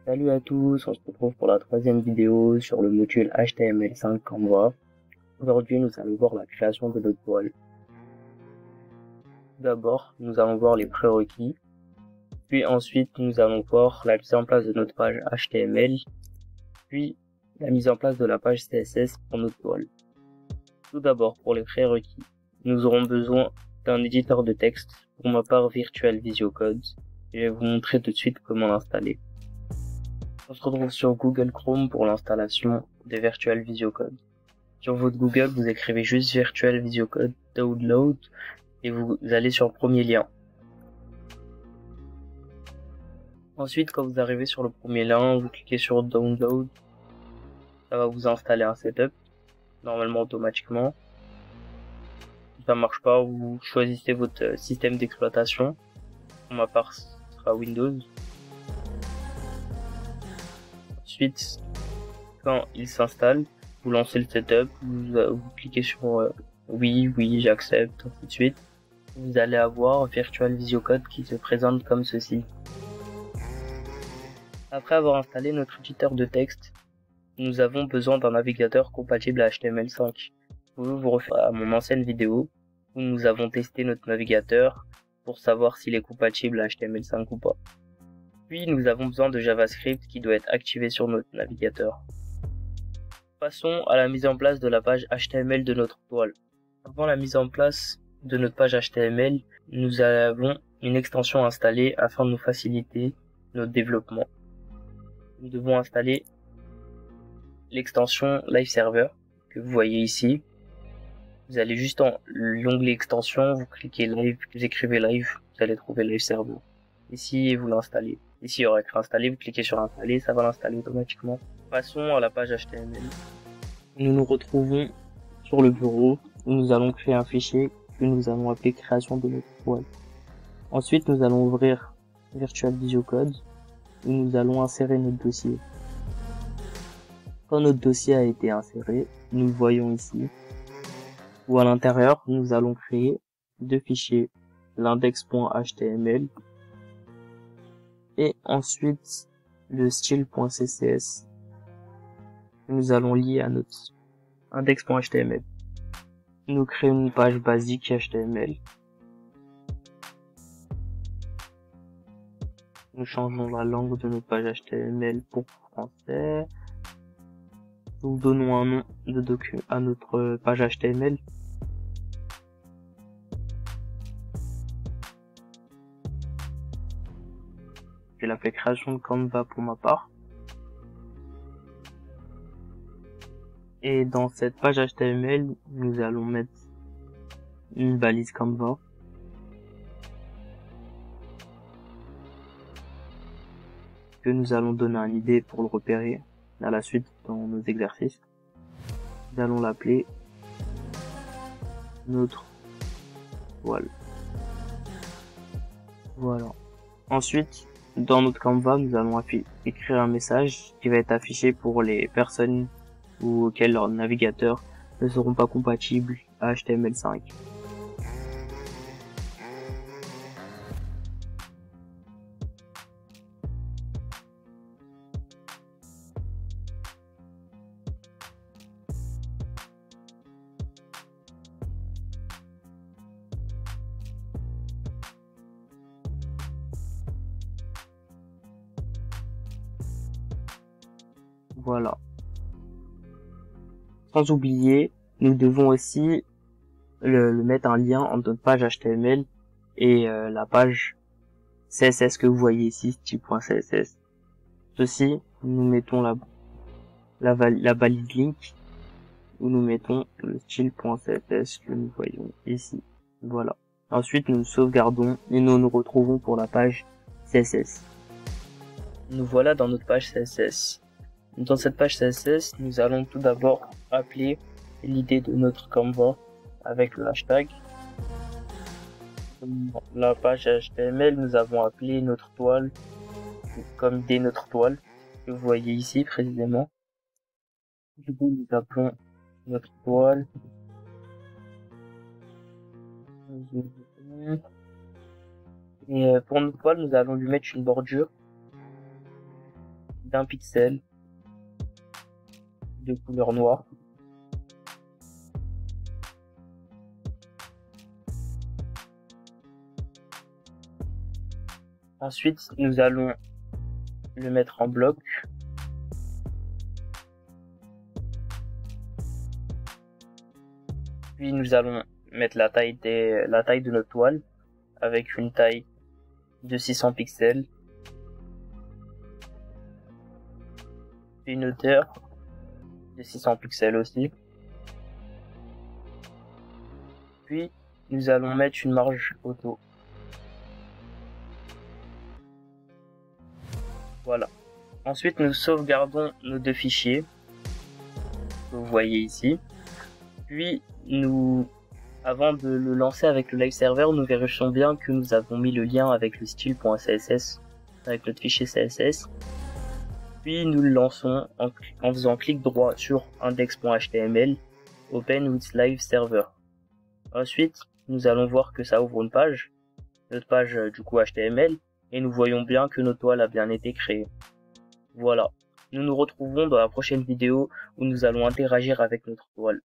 Salut à tous, on se retrouve pour la troisième vidéo sur le module HTML5 Canva. Aujourd'hui, nous allons voir la création de notre toile. D'abord, nous allons voir les prérequis, puis ensuite, nous allons voir la mise en place de notre page HTML, puis la mise en place de la page CSS pour notre toile. Tout d'abord, pour les prérequis, nous aurons besoin d'un éditeur de texte, pour ma part Virtual Visio Code. Je vais vous montrer tout de suite comment l'installer. On se retrouve sur Google Chrome pour l'installation de Virtual Visio Code. Sur votre Google, vous écrivez juste Virtual Visio Code Download et vous allez sur le premier lien. Ensuite, quand vous arrivez sur le premier lien, vous cliquez sur Download. Ça va vous installer un setup, normalement automatiquement. Si ça marche pas, vous choisissez votre système d'exploitation. Pour ma part, ce sera Windows. Ensuite, quand il s'installe, vous lancez le setup, vous cliquez sur oui, j'accepte, ainsi de suite. Vous allez avoir Virtual Visio Code qui se présente comme ceci. Après avoir installé notre éditeur de texte, nous avons besoin d'un navigateur compatible à HTML5. Vous pouvez vous refaire à mon ancienne vidéo où nous avons testé notre navigateur pour savoir s'il est compatible à HTML5 ou pas. Puis nous avons besoin de JavaScript qui doit être activé sur notre navigateur. Passons à la mise en place de la page HTML de notre toile. Avant la mise en place de notre page HTML, nous avons une extension installée afin de nous faciliter notre développement. Nous devons installer l'extension Live Server que vous voyez ici. Vous allez juste dans l'onglet extension, vous cliquez Live, vous écrivez Live, vous allez trouver Live Server. Ici, vous l'installez. Ici, il y aura écrit installer, vous cliquez sur installer, ça va l'installer automatiquement. Passons à la page HTML. Nous nous retrouvons sur le bureau où nous allons créer un fichier que nous allons appeler création de notre toile. Ensuite, nous allons ouvrir Virtual Visio Code où nous allons insérer notre dossier. Quand notre dossier a été inséré, nous le voyons ici, où à l'intérieur, nous allons créer deux fichiers, l'index.html et ensuite le style.css que nous allons lier à notre index.html. Nous créons une page basique HTML. Nous changeons la langue de notre page HTML pour français. Nous donnons un nom de document à notre page HTML. Je vais l'appeler création de Canva pour ma part. Et dans cette page HTML, nous allons mettre une balise Canva. Que nous allons donner une idée pour le repérer à la suite dans nos exercices. Nous allons l'appeler notre toile. Voilà. Ensuite, dans notre Canva, nous allons écrire un message qui va être affiché pour les personnes auxquelles leurs navigateurs ne seront pas compatibles à HTML5. Voilà. Sans oublier, nous devons aussi mettre un lien entre notre page HTML et la page CSS que vous voyez ici, style.css. Ceci, nous mettons la balise link où nous mettons le style.css que nous voyons ici. Voilà. Ensuite, nous sauvegardons et nous nous retrouvons pour la page CSS. Nous voilà dans notre page CSS. Dans cette page CSS, nous allons tout d'abord appeler l'idée de notre Canva avec le hashtag. Dans la page HTML, nous avons appelé notre toile comme idée notre toile, que vous voyez ici précisément. Du coup, nous appelons notre toile Et pour notre toile, nous allons lui mettre une bordure d'1 pixel de couleur noire. Ensuite, nous allons le mettre en bloc. Puis nous allons mettre la taille de notre toile avec une taille de 600 pixels. Puis une hauteur de 600 pixels aussi. Puis nous allons mettre une marge auto. Voilà. Ensuite, nous sauvegardons nos deux fichiers que vous voyez ici. Puis, avant de le lancer avec le live server, nous vérifions bien que nous avons mis le lien avec le style.css, avec notre fichier CSS. Puis, nous le lançons en faisant clic droit sur index.html, open with live server. Ensuite, nous allons voir que ça ouvre une page, notre page du coup HTML, et nous voyons bien que notre toile a bien été créée. Voilà. Nous nous retrouvons dans la prochaine vidéo où nous allons interagir avec notre toile.